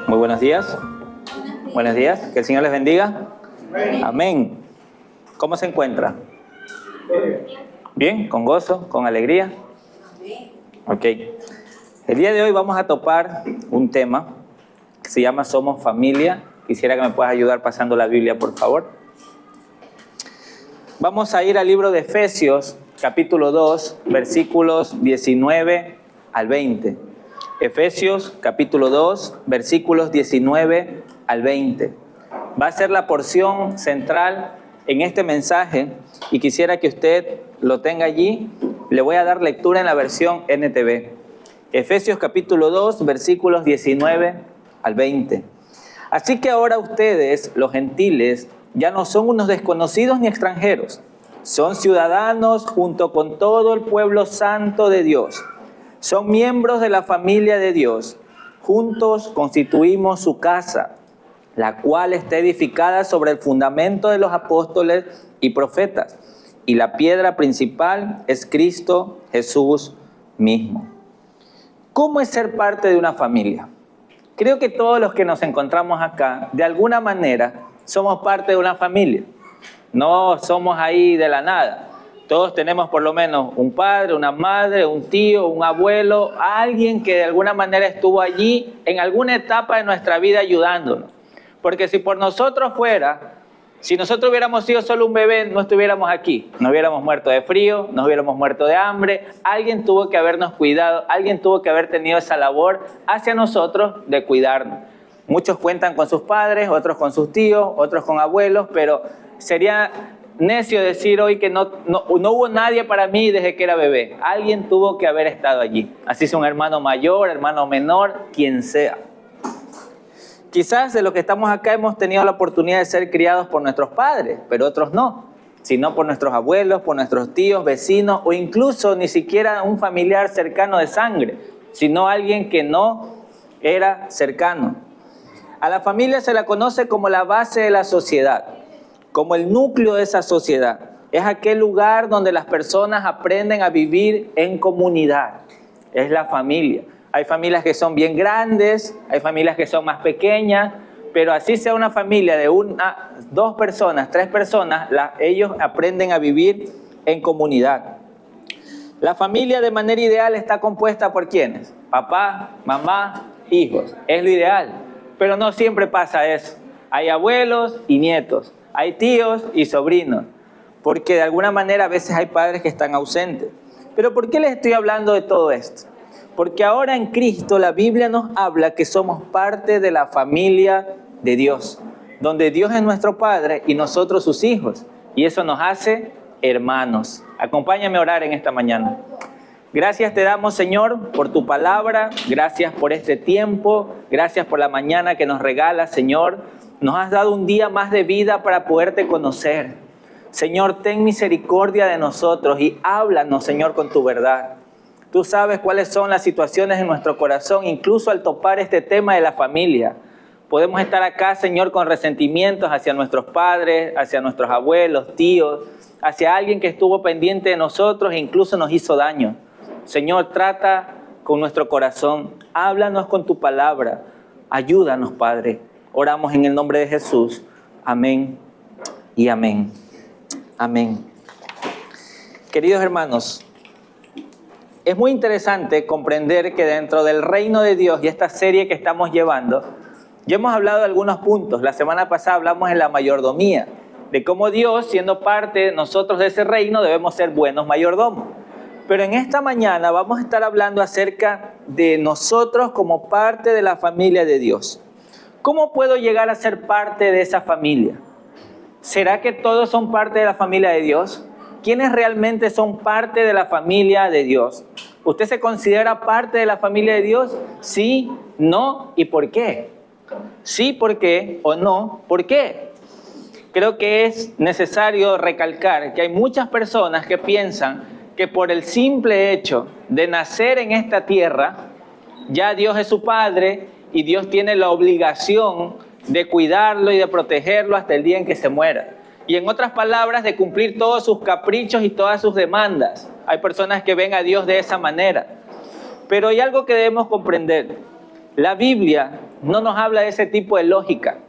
Muy buenos días. Buenos días. Que el Señor les bendiga. Amén. ¿Cómo se encuentra? Bien, con gozo, con alegría. Ok. El día de hoy vamos a topar un tema que se llama Somos Familia. Quisiera que me puedas ayudar pasando la Biblia, por favor. Vamos a ir al libro de Efesios, capítulo 2, versículos 19 al 20. Efesios, capítulo 2, versículos 19 al 20. Va a ser la porción central en este mensaje y quisiera que usted lo tenga allí. Le voy a dar lectura en la versión NTV. Efesios, capítulo 2, versículos 19 al 20. Así que ahora ustedes, los gentiles, ya no son unos desconocidos ni extranjeros. Son ciudadanos junto con todo el pueblo santo de Dios. Son miembros de la familia de Dios. Juntos constituimos su casa, la cual está edificada sobre el fundamento de los apóstoles y profetas. Y la piedra principal es Cristo Jesús mismo. ¿Cómo es ser parte de una familia? Creo que todos los que nos encontramos acá, de alguna manera, somos parte de una familia. No somos ahí de la nada. Todos tenemos por lo menos un padre, una madre, un tío, un abuelo, alguien que de alguna manera estuvo allí en alguna etapa de nuestra vida ayudándonos. Porque si por nosotros fuera, si nosotros hubiéramos sido solo un bebé, no estuviéramos aquí. Nos hubiéramos muerto de frío, nos hubiéramos muerto de hambre. Alguien tuvo que habernos cuidado, alguien tuvo que haber tenido esa labor hacia nosotros de cuidarnos. Muchos cuentan con sus padres, otros con sus tíos, otros con abuelos, pero sería necio decir hoy que no hubo nadie para mí desde que era bebé. Alguien tuvo que haber estado allí. Así sea un hermano mayor, hermano menor, quien sea. Quizás de los que estamos acá hemos tenido la oportunidad de ser criados por nuestros padres, pero otros no, sino por nuestros abuelos, por nuestros tíos, vecinos o incluso ni siquiera un familiar cercano de sangre, sino alguien que no era cercano. A la familia se la conoce como la base de la sociedad, como el núcleo de esa sociedad. Es aquel lugar donde las personas aprenden a vivir en comunidad. Es la familia. Hay familias que son bien grandes, hay familias que son más pequeñas, pero así sea una familia de una, 2 personas, 3 personas, ellos aprenden a vivir en comunidad. La familia de manera ideal está compuesta por ¿quiénes? Papá, mamá, hijos. Es lo ideal, pero no siempre pasa eso. Hay abuelos y nietos, hay tíos y sobrinos, porque de alguna manera a veces hay padres que están ausentes. Pero ¿por qué les estoy hablando de todo esto? Porque ahora en Cristo la Biblia nos habla que somos parte de la familia de Dios, donde Dios es nuestro Padre y nosotros sus hijos, y eso nos hace hermanos. Acompáñame a orar en esta mañana. Gracias te damos, Señor, por tu palabra, gracias por este tiempo, gracias por la mañana que nos regalas, Señor. Nos has dado un día más de vida para poderte conocer. Señor, ten misericordia de nosotros y háblanos, Señor, con tu verdad. Tú sabes cuáles son las situaciones en nuestro corazón, incluso al topar este tema de la familia. Podemos estar acá, Señor, con resentimientos hacia nuestros padres, hacia nuestros abuelos, tíos, hacia alguien que estuvo pendiente de nosotros e incluso nos hizo daño. Señor, trata con nuestro corazón, háblanos con tu palabra, ayúdanos, Padre. Oramos en el nombre de Jesús. Amén y amén. Amén. Queridos hermanos, es muy interesante comprender que dentro del reino de Dios y esta serie que estamos llevando, ya hemos hablado de algunos puntos. La semana pasada hablamos de la mayordomía, de cómo Dios, siendo parte de nosotros de ese reino, debemos ser buenos mayordomos. Pero en esta mañana vamos a estar hablando acerca de nosotros como parte de la familia de Dios. ¿Cómo puedo llegar a ser parte de esa familia? ¿Será que todos son parte de la familia de Dios? ¿Quiénes realmente son parte de la familia de Dios? ¿Usted se considera parte de la familia de Dios? Sí, no y ¿por qué? Sí, ¿por qué? O no, ¿por qué? Creo que es necesario recalcar que hay muchas personas que piensan que por el simple hecho de nacer en esta tierra, ya Dios es su Padre y Dios tiene la obligación de cuidarlo y de protegerlo hasta el día en que se muera. Y en otras palabras, de cumplir todos sus caprichos y todas sus demandas. Hay personas que ven a Dios de esa manera. Pero hay algo que debemos comprender. La Biblia no nos habla de ese tipo de lógica.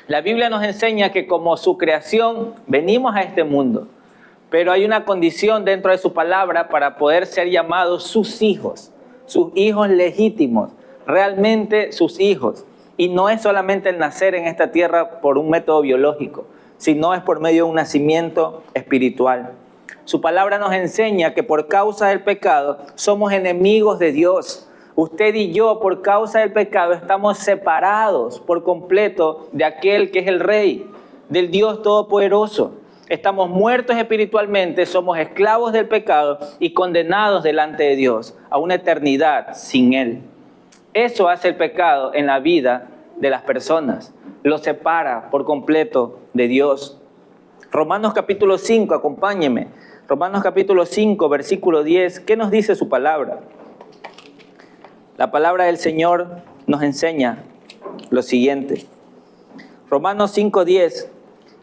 La Biblia nos enseña que como su creación venimos a este mundo, pero hay una condición dentro de su palabra para poder ser llamados sus hijos legítimos, realmente sus hijos. Y no es solamente el nacer en esta tierra por un método biológico, sino es por medio de un nacimiento espiritual. Su palabra nos enseña que por causa del pecado somos enemigos de Dios. Usted y yo, por causa del pecado, estamos separados por completo de aquel que es el Rey, del Dios Todopoderoso. Estamos muertos espiritualmente, somos esclavos del pecado y condenados delante de Dios a una eternidad sin Él. Eso hace el pecado en la vida de las personas. Lo separa por completo de Dios. Romanos capítulo 5, acompáñeme. Romanos capítulo 5, versículo 10. ¿Qué nos dice su palabra? La palabra del Señor nos enseña lo siguiente. Romanos 5, 10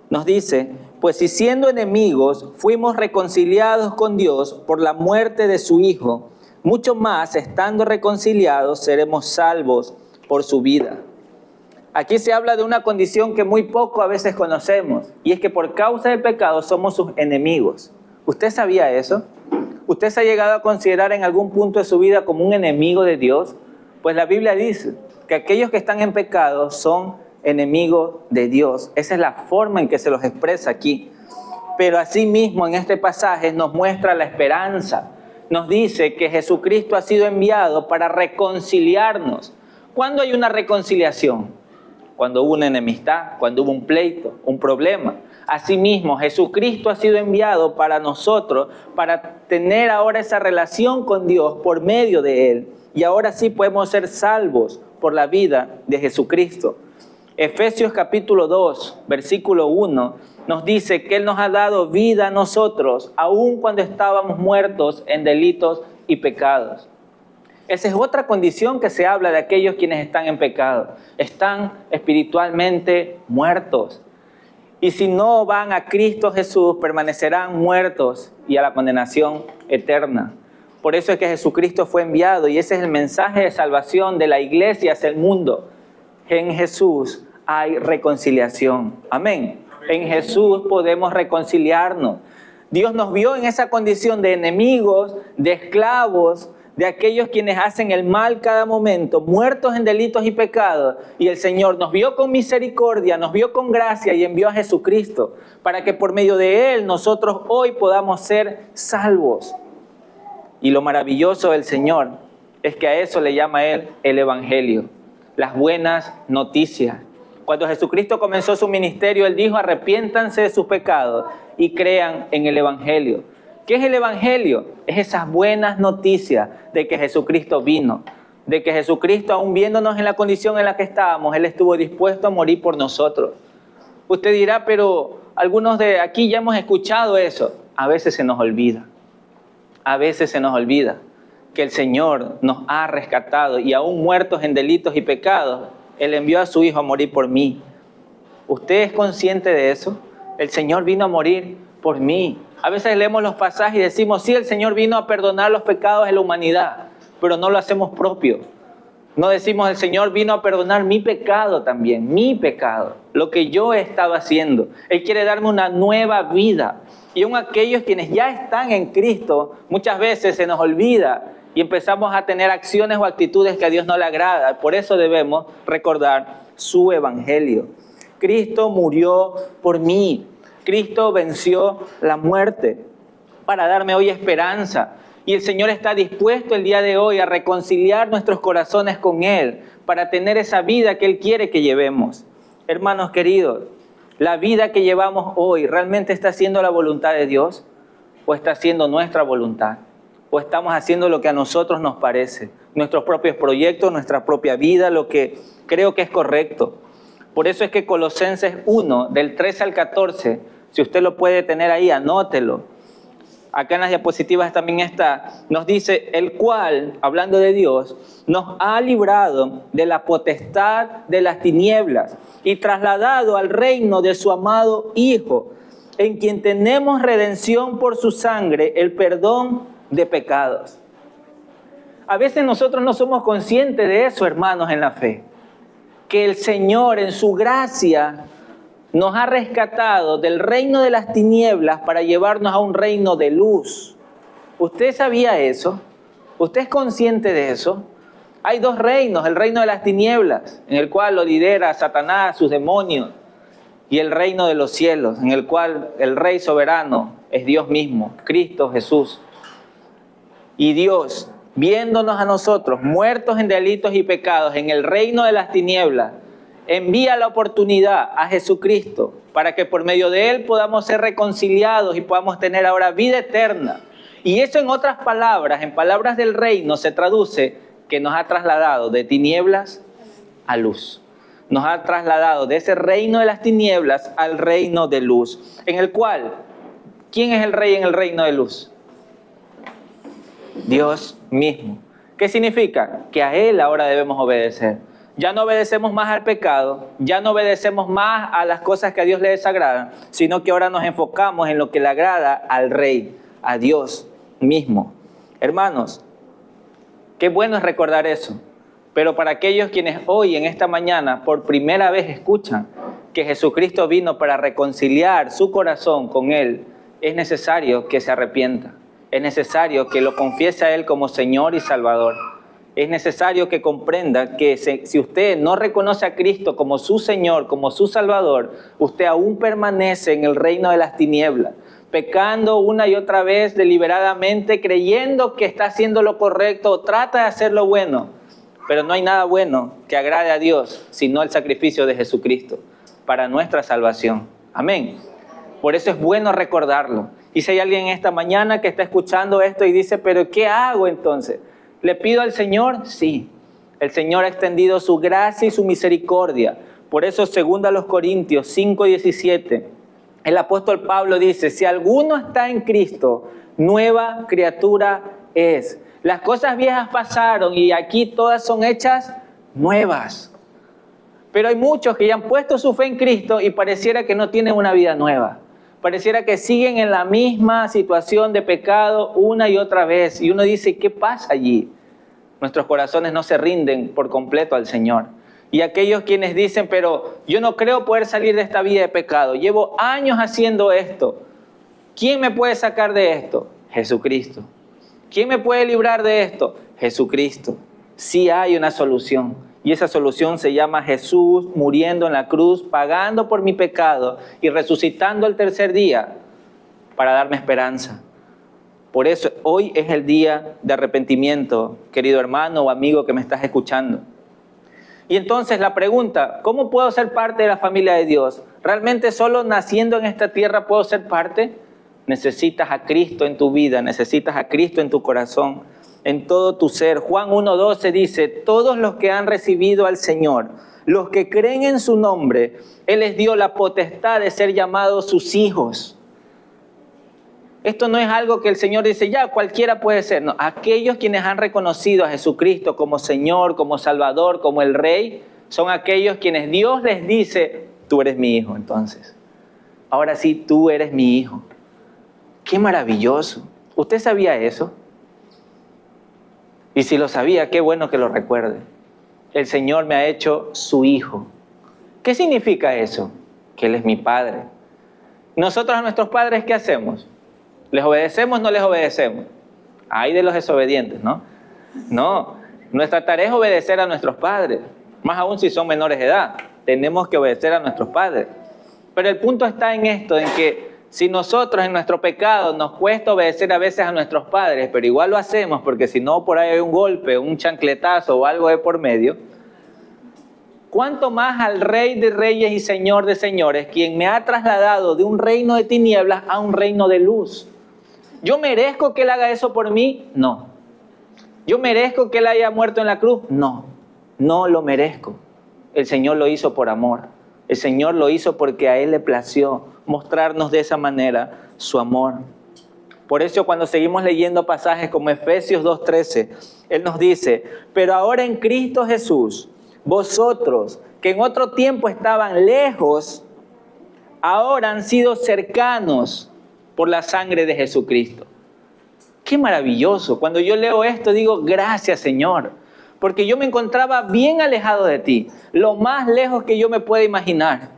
nos dice: pues si siendo enemigos fuimos reconciliados con Dios por la muerte de su Hijo, mucho más estando reconciliados seremos salvos por su vida. Aquí se habla de una condición que muy poco a veces conocemos, y es que por causa del pecado somos sus enemigos. ¿Usted sabía eso? ¿Usted se ha llegado a considerar en algún punto de su vida como un enemigo de Dios? Pues la Biblia dice que aquellos que están en pecado son enemigos de Dios. Esa es la forma en que se los expresa aquí. Pero asimismo en este pasaje nos muestra la esperanza. Nos dice que Jesucristo ha sido enviado para reconciliarnos. ¿Cuándo hay una reconciliación? Cuando hubo una enemistad, cuando hubo un pleito, un problema. Asimismo, Jesucristo ha sido enviado para nosotros, para tener ahora esa relación con Dios por medio de Él. Y ahora sí podemos ser salvos por la vida de Jesucristo. Efesios capítulo 2, versículo 1, nos dice que Él nos ha dado vida a nosotros, aun cuando estábamos muertos en delitos y pecados. Esa es otra condición que se habla de aquellos quienes están en pecado. Están espiritualmente muertos. Y si no van a Cristo Jesús, permanecerán muertos y a la condenación eterna. Por eso es que Jesucristo fue enviado, y ese es el mensaje de salvación de la iglesia hacia el mundo. En Jesús hay reconciliación. Amén. En Jesús podemos reconciliarnos. Dios nos vio en esa condición de enemigos, de esclavos, de aquellos quienes hacen el mal cada momento, muertos en delitos y pecados. Y el Señor nos vio con misericordia, nos vio con gracia y envió a Jesucristo para que por medio de Él nosotros hoy podamos ser salvos. Y lo maravilloso del Señor es que a eso le llama Él el Evangelio, las buenas noticias. Cuando Jesucristo comenzó su ministerio, Él dijo: arrepiéntanse de sus pecados y crean en el Evangelio. ¿Qué es el Evangelio? Es esas buenas noticias de que Jesucristo vino, de que Jesucristo, aún viéndonos en la condición en la que estábamos, Él estuvo dispuesto a morir por nosotros. Usted dirá, pero algunos de aquí ya hemos escuchado eso. A veces se nos olvida. A veces se nos olvida que el Señor nos ha rescatado y aún muertos en delitos y pecados, Él envió a su Hijo a morir por mí. ¿Usted es consciente de eso? El Señor vino a morir por mí. A veces leemos los pasajes y decimos, sí, el Señor vino a perdonar los pecados de la humanidad, pero no lo hacemos propio. No decimos, el Señor vino a perdonar mi pecado también, mi pecado, lo que yo he estado haciendo. Él quiere darme una nueva vida. Y aún aquellos quienes ya están en Cristo, muchas veces se nos olvida y empezamos a tener acciones o actitudes que a Dios no le agrada. Por eso debemos recordar su Evangelio. Cristo murió por mí. Cristo venció la muerte para darme hoy esperanza. Y el Señor está dispuesto el día de hoy a reconciliar nuestros corazones con Él para tener esa vida que Él quiere que llevemos. Hermanos queridos, ¿la vida que llevamos hoy realmente está haciendo la voluntad de Dios? ¿O está haciendo nuestra voluntad? ¿O estamos haciendo lo que a nosotros nos parece? Nuestros propios proyectos, nuestra propia vida, lo que creo que es correcto. Por eso es que Colosenses 1, del 13 al 14, si usted lo puede tener ahí, anótelo. Acá en las diapositivas también está. Nos dice, el cual, hablando de Dios, nos ha librado de la potestad de las tinieblas y trasladado al reino de su amado Hijo, en quien tenemos redención por su sangre, el perdón de pecados. A veces nosotros no somos conscientes de eso, hermanos, en la fe. que el Señor en su gracia nos ha rescatado del reino de las tinieblas para llevarnos a un reino de luz. ¿Usted sabía eso? ¿Usted es consciente de eso? Hay dos reinos, el reino de las tinieblas, en el cual lo lidera Satanás, sus demonios, y el reino de los cielos, en el cual el Rey soberano es Dios mismo, Cristo Jesús. Y Dios, viéndonos a nosotros, muertos en delitos y pecados, en el reino de las tinieblas, envía la oportunidad a Jesucristo para que por medio de Él podamos ser reconciliados y podamos tener ahora vida eterna. Y eso, en otras palabras, en palabras del reino, se traduce que nos ha trasladado de tinieblas a luz. Nos ha trasladado de ese reino de las tinieblas al reino de luz, en el cual, ¿quién es el rey en el reino de luz? Dios mismo. ¿Qué significa? Que a Él ahora debemos obedecer. Ya no obedecemos más al pecado, ya no obedecemos más a las cosas que a Dios le desagradan, sino que ahora nos enfocamos en lo que le agrada al Rey, a Dios mismo. Hermanos, qué bueno es recordar eso. Pero para aquellos quienes hoy, en esta mañana, por primera vez escuchan que Jesucristo vino para reconciliar su corazón con Él, es necesario que se arrepienta. Es necesario que lo confiese a Él como Señor y Salvador. Es necesario que comprenda que si usted no reconoce a Cristo como su Señor, como su Salvador, usted aún permanece en el reino de las tinieblas, pecando una y otra vez deliberadamente, creyendo que está haciendo lo correcto o trata de hacer lo bueno. Pero no hay nada bueno que agrade a Dios, sino el sacrificio de Jesucristo para nuestra salvación. Amén. Por eso es bueno recordarlo. Y si hay alguien esta mañana que está escuchando esto y dice, ¿pero qué hago entonces? ¿Le pido al Señor? Sí. El Señor ha extendido su gracia y su misericordia. Por eso, 2 Corintios 5:17, el apóstol Pablo dice, si alguno está en Cristo, nueva criatura es. Las cosas viejas pasaron y aquí todas son hechas nuevas. Pero hay muchos que ya han puesto su fe en Cristo y pareciera que no tienen una vida nueva. Pareciera que siguen en la misma situación de pecado una y otra vez. Y uno dice, ¿qué pasa allí? Nuestros corazones no se rinden por completo al Señor. Y aquellos quienes dicen, pero yo no creo poder salir de esta vida de pecado. Llevo años haciendo esto. ¿Quién me puede sacar de esto? Jesucristo. ¿Quién me puede librar de esto? Jesucristo. Sí hay una solución. Y esa solución se llama Jesús muriendo en la cruz, pagando por mi pecado y resucitando el tercer día para darme esperanza. Por eso hoy es el día de arrepentimiento, querido hermano o amigo que me estás escuchando. Y entonces la pregunta, ¿cómo puedo ser parte de la familia de Dios? ¿Realmente solo naciendo en esta tierra puedo ser parte? Necesitas a Cristo en tu vida, necesitas a Cristo en tu corazón, en todo tu ser. Juan 1:12 dice, todos los que han recibido al Señor, los que creen en su nombre, Él les dio la potestad de ser llamados sus hijos. Esto no es algo que el Señor dice, ya cualquiera puede ser. No, aquellos quienes han reconocido a Jesucristo como Señor, como Salvador, como el Rey, son aquellos quienes Dios les dice, tú eres mi hijo entonces. Ahora sí, tú eres mi hijo. ¡Qué maravilloso! ¿Usted sabía eso? Y si lo sabía, qué bueno que lo recuerde. El Señor me ha hecho su hijo. ¿Qué significa eso? Que Él es mi Padre. Nosotros a nuestros padres, ¿qué hacemos? ¿Les obedecemos o no les obedecemos? Ay de los desobedientes, ¿no? No, nuestra tarea es obedecer a nuestros padres. Más aún si son menores de edad. Tenemos que obedecer a nuestros padres. Pero el punto está en esto, en que si nosotros en nuestro pecado nos cuesta obedecer a veces a nuestros padres, pero igual lo hacemos porque si no por ahí hay un golpe, un chancletazo o algo de por medio, ¿cuánto más al Rey de Reyes y Señor de Señores, quien me ha trasladado de un reino de tinieblas a un reino de luz? ¿Yo merezco que Él haga eso por mí? No. ¿Yo merezco que Él haya muerto en la cruz? No, no lo merezco. El Señor lo hizo por amor. El Señor lo hizo porque a Él le plació mostrarnos de esa manera su amor. Por eso cuando seguimos leyendo pasajes como Efesios 2:13, Él nos dice, pero ahora en Cristo Jesús, vosotros que en otro tiempo estaban lejos, ahora han sido cercanos por la sangre de Jesucristo. ¡Qué maravilloso! Cuando yo leo esto digo, gracias Señor, porque yo me encontraba bien alejado de ti, lo más lejos que yo me pueda imaginar.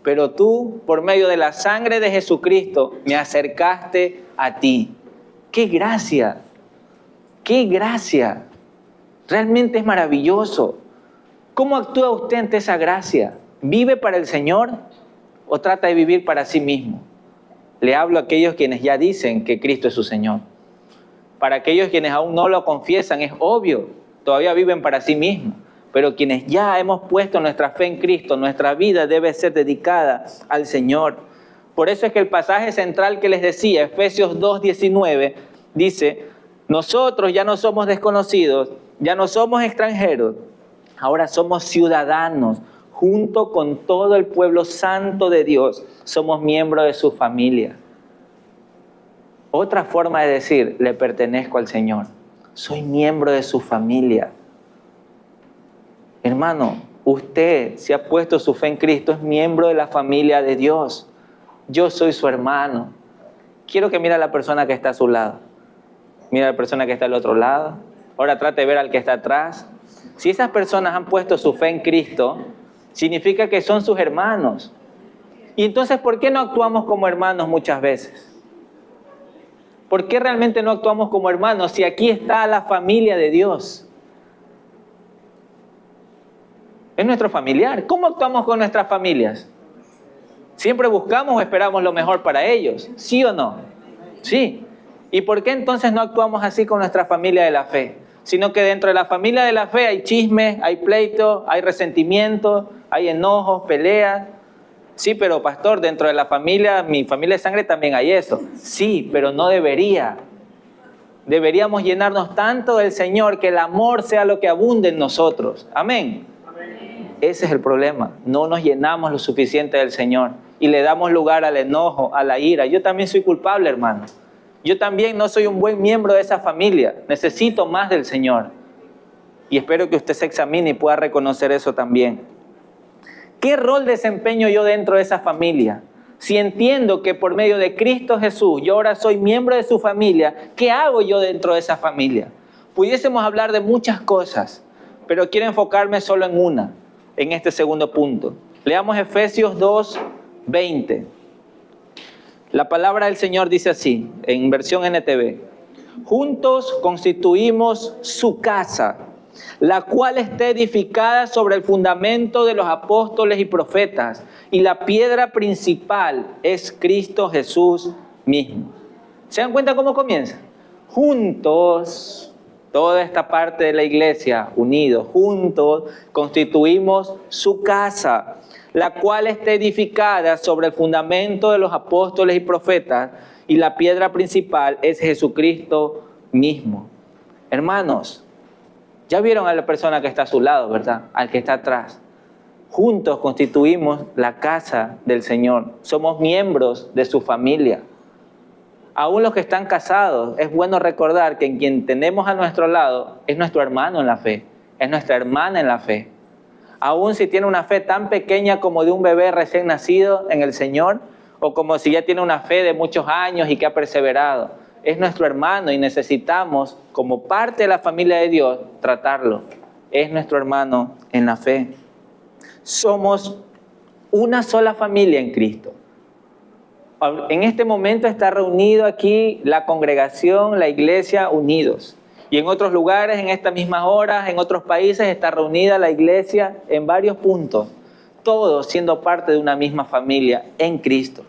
Pero tú, por medio de la sangre de Jesucristo, me acercaste a ti. ¡Qué gracia! ¡Qué gracia! Realmente es maravilloso. ¿Cómo actúa usted ante esa gracia? ¿Vive para el Señor o trata de vivir para sí mismo? Le hablo a aquellos quienes ya dicen que Cristo es su Señor. Para aquellos quienes aún no lo confiesan, es obvio, todavía viven para sí mismos. Pero quienes ya hemos puesto nuestra fe en Cristo, nuestra vida debe ser dedicada al Señor. Por eso es que el pasaje central que les decía, Efesios 2:19, dice: nosotros ya no somos desconocidos, ya no somos extranjeros, ahora somos ciudadanos, junto con todo el pueblo santo de Dios, somos miembros de su familia. Otra forma de decir, le pertenezco al Señor, soy miembro de su familia. Hermano, usted, si ha puesto su fe en Cristo, es miembro de la familia de Dios. Yo soy su hermano. Quiero que mire a la persona que está a su lado. Mira a la persona que está al otro lado. Ahora trate de ver al que está atrás. Si esas personas han puesto su fe en Cristo, significa que son sus hermanos. Y entonces, ¿por qué no actuamos como hermanos muchas veces? ¿Por qué realmente no actuamos como hermanos si aquí está la familia de Dios? Es nuestro familiar. ¿Cómo actuamos con nuestras familias? ¿Siempre buscamos o esperamos lo mejor para ellos? ¿Sí o no? Sí. ¿Y por qué entonces no actuamos así con nuestra familia de la fe? Sino que dentro de la familia de la fe hay chisme, hay pleito, hay resentimiento, hay enojos, peleas. Sí, pero pastor, dentro de la familia, mi familia de sangre también hay eso. Sí, pero no debería. Deberíamos llenarnos tanto del Señor que el amor sea lo que abunde en nosotros. Amén. Ese es el problema. No nos llenamos lo suficiente del Señor y le damos lugar al enojo, a la ira. Yo también soy culpable, hermano. Yo también no soy un buen miembro de esa familia. Necesito más del Señor. Y espero que usted se examine y pueda reconocer eso también. ¿Qué rol desempeño yo dentro de esa familia? Si entiendo que por medio de Cristo Jesús yo ahora soy miembro de su familia, ¿qué hago yo dentro de esa familia? Pudiésemos hablar de muchas cosas, pero quiero enfocarme solo en una, en este segundo punto. Leamos Efesios 2:20. La palabra del Señor dice así, en versión NTV: juntos constituimos su casa, la cual está edificada sobre el fundamento de los apóstoles y profetas, y la piedra principal es Cristo Jesús mismo. ¿Se dan cuenta cómo comienza? Juntos, toda esta parte de la iglesia, unidos, juntos, constituimos su casa, la cual está edificada sobre el fundamento de los apóstoles y profetas, y la piedra principal es Jesucristo mismo. Hermanos, ya vieron a la persona que está a su lado, ¿verdad? Al que está atrás. Juntos constituimos la casa del Señor. Somos miembros de su familia. Aún los que están casados, es bueno recordar que quien tenemos a nuestro lado es nuestro hermano en la fe, es nuestra hermana en la fe. Aún si tiene una fe tan pequeña como de un bebé recién nacido en el Señor, o como si ya tiene una fe de muchos años y que ha perseverado, es nuestro hermano y necesitamos, como parte de la familia de Dios, tratarlo. Es nuestro hermano en la fe. Somos una sola familia en Cristo. En este momento está reunido aquí la congregación, la iglesia, unidos. Y en otros lugares, en estas mismas horas, en otros países, está reunida la iglesia en varios puntos. Todos siendo parte de una misma familia en Cristo.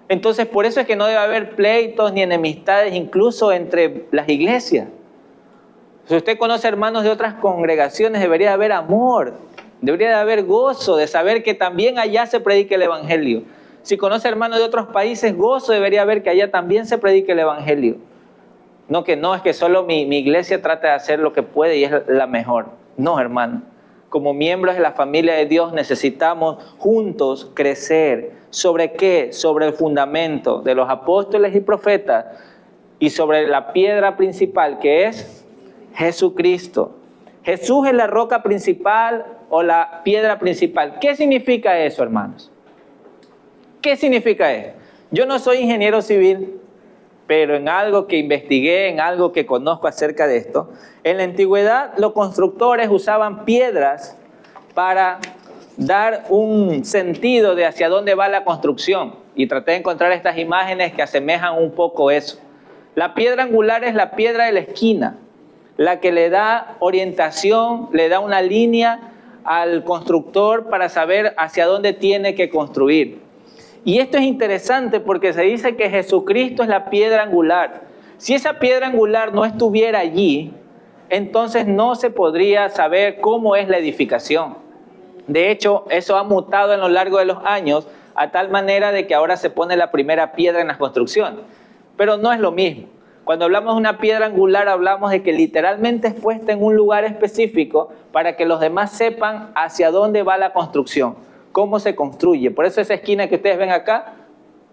Entonces, por eso es que no debe haber pleitos ni enemistades, incluso entre las iglesias. Si usted conoce hermanos de otras congregaciones, debería haber amor, debería haber gozo de saber que también allá se predique el evangelio. Si conoce hermanos de otros países, gozo debería haber que allá también se predique el evangelio. No, es que solo mi iglesia trata de hacer lo que puede y es la mejor. No, hermano. Como miembros de la familia de Dios necesitamos juntos crecer. ¿Sobre qué? Sobre el fundamento de los apóstoles y profetas y sobre la piedra principal que es Jesucristo. Jesús es la roca principal o la piedra principal. ¿Qué significa eso, hermanos? ¿Qué significa eso? Yo no soy ingeniero civil, pero en algo que investigué, en algo que conozco acerca de esto, en la antigüedad los constructores usaban piedras para dar un sentido de hacia dónde va la construcción. Y traté de encontrar estas imágenes que asemejan un poco eso. La piedra angular es la piedra de la esquina, la que le da orientación, le da una línea al constructor para saber hacia dónde tiene que construir. Y esto es interesante porque se dice que Jesucristo es la piedra angular. Si esa piedra angular no estuviera allí, entonces no se podría saber cómo es la edificación. De hecho, eso ha mutado a lo largo de los años a tal manera de que ahora se pone la primera piedra en las construcciones. Pero no es lo mismo. Cuando hablamos de una piedra angular, hablamos de que literalmente es puesta en un lugar específico para que los demás sepan hacia dónde va la construcción, cómo se construye. Por eso esa esquina que ustedes ven acá,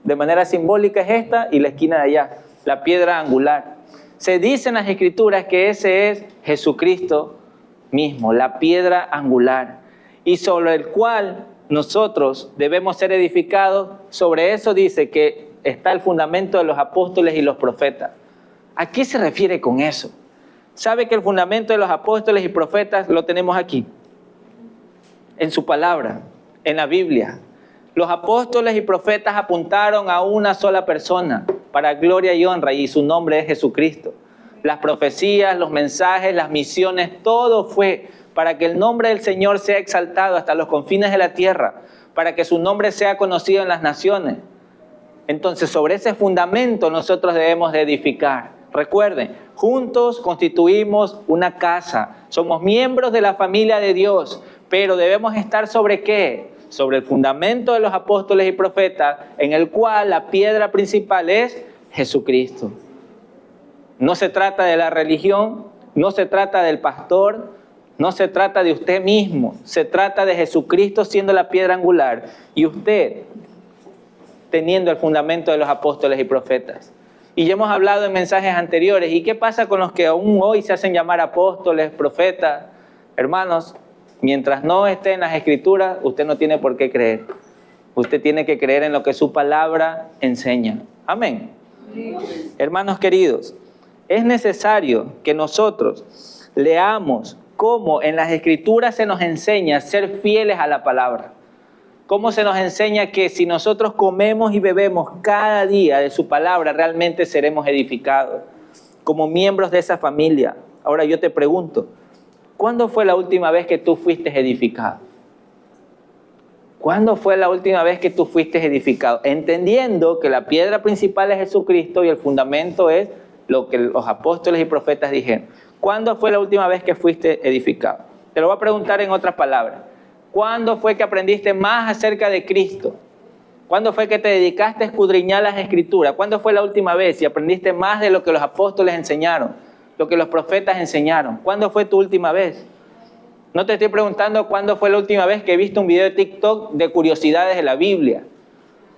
de manera simbólica es esta y la esquina de allá, la piedra angular. Se dice en las Escrituras que ese es Jesucristo mismo, la piedra angular, y sobre el cual nosotros debemos ser edificados. Sobre eso dice que está el fundamento de los apóstoles y los profetas. ¿A qué se refiere con eso? ¿Sabe que el fundamento de los apóstoles y profetas lo tenemos aquí? En su palabra, en la Biblia. Los apóstoles y profetas apuntaron a una sola persona para gloria y honra, y su nombre es Jesucristo. Las profecías, los mensajes, las misiones, todo fue para que el nombre del Señor sea exaltado hasta los confines de la tierra, para que su nombre sea conocido en las naciones. Entonces, sobre ese fundamento nosotros debemos de edificar. Recuerden, juntos constituimos una casa, somos miembros de la familia de Dios, pero debemos estar ¿sobre qué? Sobre el fundamento de los apóstoles y profetas, en el cual la piedra principal es Jesucristo. No se trata de la religión, no se trata del pastor, no se trata de usted mismo, se trata de Jesucristo siendo la piedra angular y usted teniendo el fundamento de los apóstoles y profetas. Y ya hemos hablado en mensajes anteriores. ¿Y qué pasa con los que aún hoy se hacen llamar apóstoles, profetas? Hermanos, mientras no esté en las Escrituras, usted no tiene por qué creer. Usted tiene que creer en lo que su palabra enseña. Amén. Sí. Hermanos queridos, es necesario que nosotros leamos cómo en las Escrituras se nos enseña a ser fieles a la palabra. Cómo se nos enseña que si nosotros comemos y bebemos cada día de su palabra, realmente seremos edificados como miembros de esa familia. Ahora yo te pregunto, ¿cuándo fue la última vez que tú fuiste edificado? ¿Cuándo fue la última vez que tú fuiste edificado? Entendiendo que la piedra principal es Jesucristo y el fundamento es lo que los apóstoles y profetas dijeron. ¿Cuándo fue la última vez que fuiste edificado? Te lo voy a preguntar en otras palabras. ¿Cuándo fue que aprendiste más acerca de Cristo? ¿Cuándo fue que te dedicaste a escudriñar las Escrituras? ¿Cuándo fue la última vez y aprendiste más de lo que los apóstoles enseñaron, lo que los profetas enseñaron? ¿Cuándo fue tu última vez? No te estoy preguntando cuándo fue la última vez que viste un video de TikTok de curiosidades de la Biblia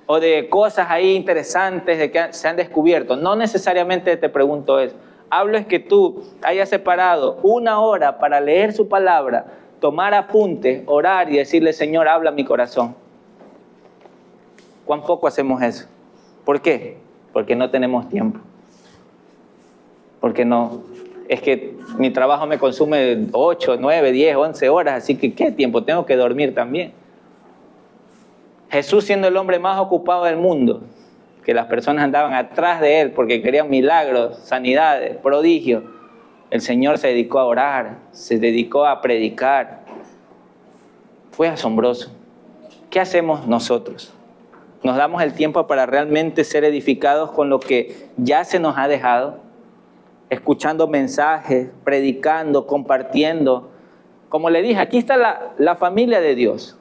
o de cosas ahí interesantes de que se han descubierto. No necesariamente te pregunto eso. Hablo es que tú hayas separado una hora para leer su palabra, tomar apuntes, orar y decirle, Señor, habla mi corazón. ¿Cuán poco hacemos eso? ¿Por qué? Porque no tenemos tiempo. Porque no, es que mi trabajo me consume 8, 9, 10, 11 horas, así que ¿qué tiempo? Tengo que dormir también. Jesús siendo el hombre más ocupado del mundo, que las personas andaban atrás de él porque querían milagros, sanidades, prodigios, el Señor se dedicó a orar, se dedicó a predicar. Fue asombroso. ¿Qué hacemos nosotros? ¿Nos damos el tiempo para realmente ser edificados con lo que ya se nos ha dejado? Escuchando mensajes, predicando, compartiendo. Como le dije, aquí está la familia de Dios.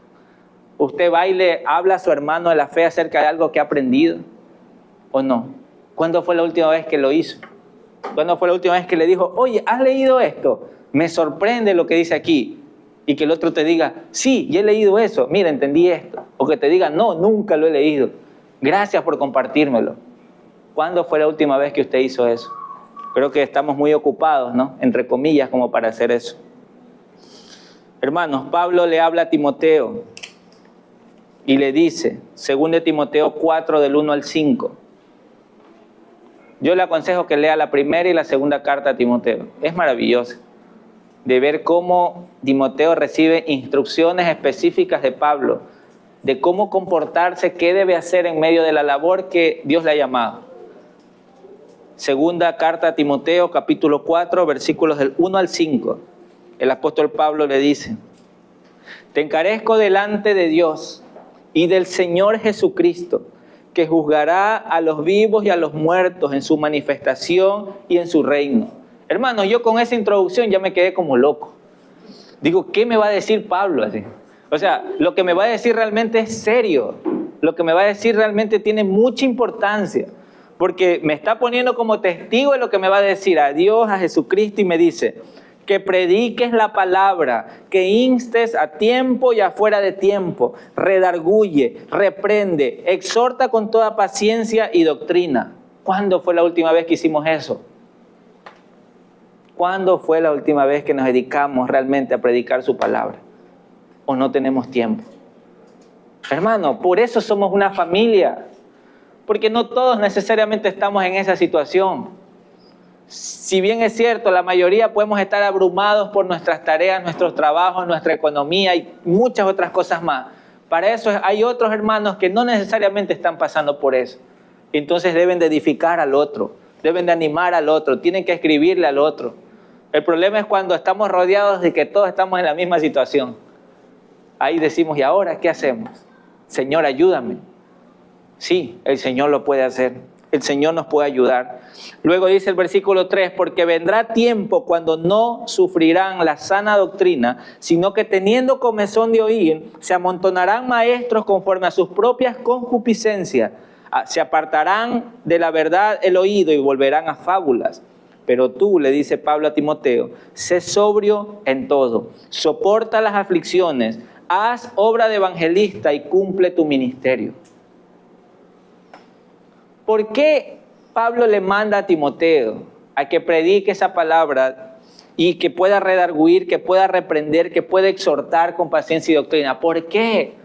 Usted va y le habla a su hermano de la fe acerca de algo que ha aprendido, ¿o no? ¿Cuándo fue la última vez que lo hizo? ¿Cuándo fue la última vez que le dijo, oye, ¿has leído esto? Me sorprende lo que dice aquí. Y que el otro te diga, sí, ya he leído eso, mira, entendí esto. O que te diga, no, nunca lo he leído. Gracias por compartírmelo. ¿Cuándo fue la última vez que usted hizo eso? Creo que estamos muy ocupados, ¿no? Entre comillas, como para hacer eso. Hermanos, Pablo le habla a Timoteo y le dice, 2 Timoteo 4, del 1 al 5, Yo le aconsejo que lea la primera y la segunda carta a Timoteo. Es maravilloso de ver cómo Timoteo recibe instrucciones específicas de Pablo, de cómo comportarse, qué debe hacer en medio de la labor que Dios le ha llamado. Segunda carta a Timoteo, capítulo 4, versículos del 1 al 5. El apóstol Pablo le dice: te encarezco delante de Dios y del Señor Jesucristo, que juzgará a los vivos y a los muertos en su manifestación y en su reino. Hermano, yo con esa introducción ya me quedé como loco. Digo, ¿qué me va a decir Pablo así? O sea, lo que me va a decir realmente es serio. Lo que me va a decir realmente tiene mucha importancia. Porque me está poniendo como testigo de lo que me va a decir a Dios, a Jesucristo, y me dice que prediques la palabra, que instes a tiempo y afuera de tiempo, redarguye, reprende, exhorta con toda paciencia y doctrina. ¿Cuándo fue la última vez que hicimos eso? ¿Cuándo fue la última vez que nos dedicamos realmente a predicar su palabra? ¿O no tenemos tiempo? Hermano, por eso somos una familia. Porque no todos necesariamente estamos en esa situación. Si bien es cierto, la mayoría podemos estar abrumados por nuestras tareas, nuestros trabajos, nuestra economía y muchas otras cosas más. Para eso hay otros hermanos que no necesariamente están pasando por eso. Entonces deben de edificar al otro, deben de animar al otro, tienen que escribirle al otro. El problema es cuando estamos rodeados de que todos estamos en la misma situación. Ahí decimos, ¿y ahora qué hacemos? Señor, ayúdame. Sí, el Señor lo puede hacer. El Señor nos puede ayudar. Luego dice el versículo 3, porque vendrá tiempo cuando no sufrirán la sana doctrina, sino que teniendo comezón de oír, se amontonarán maestros conforme a sus propias concupiscencias. Se apartarán de la verdad el oído y volverán a fábulas. Pero tú, le dice Pablo a Timoteo, sé sobrio en todo, soporta las aflicciones, haz obra de evangelista y cumple tu ministerio. ¿Por qué Pablo le manda a Timoteo a que predique esa palabra y que pueda redarguir, que pueda reprender, que pueda exhortar con paciencia y doctrina? ¿Por qué?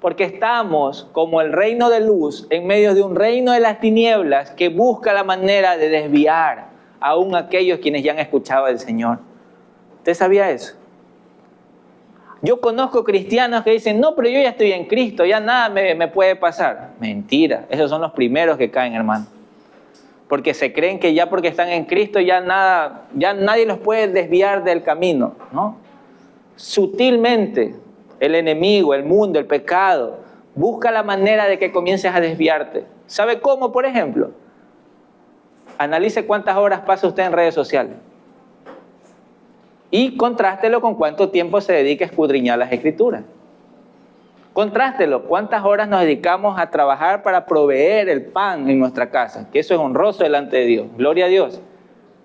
Porque estamos como el reino de luz en medio de un reino de las tinieblas que busca la manera de desviar aún aquellos quienes ya han escuchado del Señor. ¿Usted sabía eso? Yo conozco cristianos que dicen, no, pero yo ya estoy en Cristo, ya nada me puede pasar. Mentira, esos son los primeros que caen, hermano. Porque se creen que ya porque están en Cristo ya nadie los puede desviar del camino, ¿no? Sutilmente, el enemigo, el mundo, el pecado, busca la manera de que comiences a desviarte. ¿Sabe cómo, por ejemplo? Analice cuántas horas pasa usted en redes sociales. Y contrástelo con cuánto tiempo se dedica a escudriñar las Escrituras. Contrástelo, cuántas horas nos dedicamos a trabajar para proveer el pan en nuestra casa, que eso es honroso delante de Dios, gloria a Dios,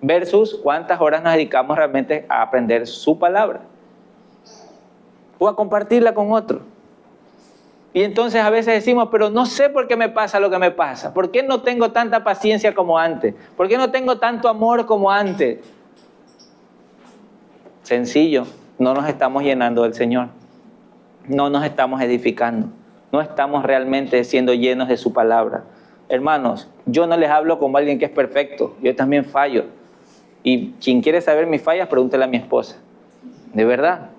versus cuántas horas nos dedicamos realmente a aprender su palabra o a compartirla con otros. Y entonces a veces decimos, pero no sé por qué me pasa lo que me pasa, ¿por qué no tengo tanta paciencia como antes? ¿Por qué no tengo tanto amor como antes? Sencillo, no nos estamos llenando del Señor, no nos estamos edificando, no estamos realmente siendo llenos de su palabra. Hermanos, yo no les hablo como alguien que es perfecto, yo también fallo. Y quien quiere saber mis fallas, pregúntele a mi esposa. De verdad,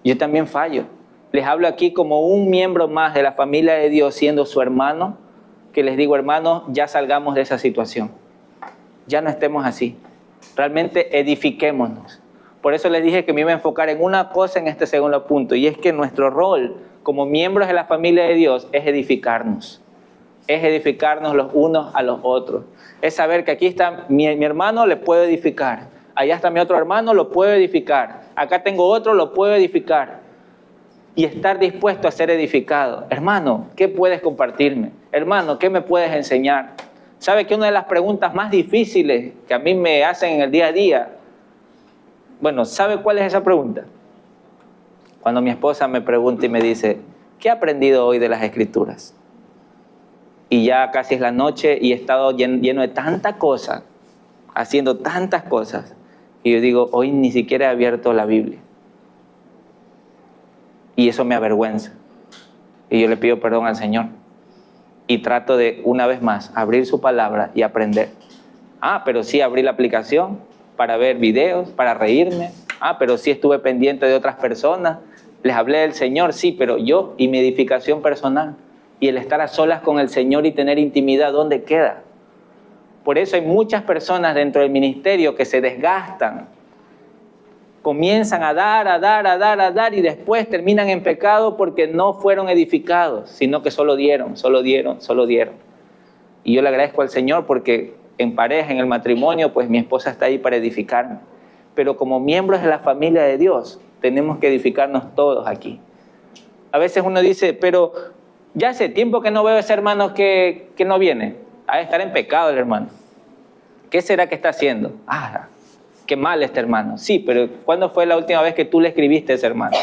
yo también fallo. Les hablo aquí como un miembro más de la familia de Dios, siendo su hermano, que les digo, hermanos, ya salgamos de esa situación. Ya no estemos así. Realmente edifiquémonos. Por eso les dije que me iba a enfocar en una cosa en este segundo punto, y es que nuestro rol como miembros de la familia de Dios es edificarnos. Es edificarnos los unos a los otros. Es saber que aquí está mi hermano, le puedo edificar. Allá está mi otro hermano, lo puedo edificar. Acá tengo otro, lo puedo edificar. Y estar dispuesto a ser edificado. Hermano, ¿qué puedes compartirme? Hermano, ¿qué me puedes enseñar? ¿Sabe que una de las preguntas más difíciles que a mí me hacen en el día a día? Bueno, ¿sabe cuál es esa pregunta? Cuando mi esposa me pregunta y me dice, ¿qué he aprendido hoy de las Escrituras? Y ya casi es la noche y he estado lleno de tanta cosa, haciendo tantas cosas. Y yo digo, hoy ni siquiera he abierto la Biblia. Y eso me avergüenza. Y yo le pido perdón al Señor. Y trato de, una vez más, abrir su palabra y aprender. Pero sí abrí la aplicación para ver videos, para reírme. Pero sí estuve pendiente de otras personas. Les hablé del Señor, sí, pero yo y mi edificación personal. Y el estar a solas con el Señor y tener intimidad, ¿dónde queda? Por eso hay muchas personas dentro del ministerio que se desgastan. Comienzan a dar y después terminan en pecado porque no fueron edificados, sino que solo dieron. Y yo le agradezco al Señor porque en pareja, en el matrimonio, pues mi esposa está ahí para edificarme. Pero como miembros de la familia de Dios, tenemos que edificarnos todos aquí. A veces uno dice, pero ya hace tiempo que no veo a ese hermano que no viene. Ha de estar en pecado el hermano. ¿Qué será que está haciendo? Qué mal este hermano. Sí, pero ¿cuándo fue la última vez que tú le escribiste a ese hermano?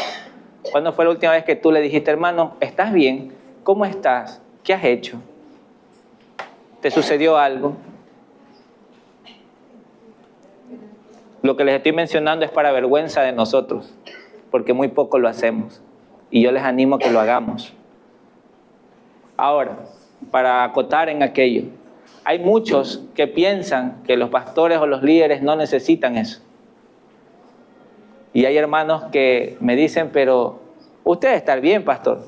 ¿Cuándo fue la última vez que tú le dijiste, hermano, ¿estás bien? ¿Cómo estás? ¿Qué has hecho? ¿Te sucedió algo? Lo que les estoy mencionando es para vergüenza de nosotros, porque muy poco lo hacemos. Y yo les animo a que lo hagamos. Ahora, para acotar en aquello, hay muchos que piensan que los pastores o los líderes no necesitan eso. Y hay hermanos que me dicen, pero usted debe estar bien, pastor.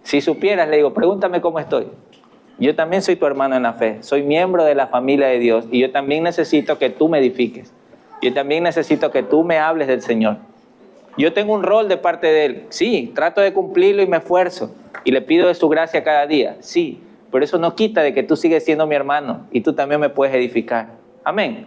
Si supieras, le digo, pregúntame cómo estoy. Yo también soy tu hermano en la fe, soy miembro de la familia de Dios y yo también necesito que tú me edifiques. Yo también necesito que tú me hables del Señor. Yo tengo un rol de parte de Él. Sí, trato de cumplirlo y me esfuerzo. Y le pido de su gracia cada día. Sí, pero eso no quita de que tú sigues siendo mi hermano y tú también me puedes edificar. Amén.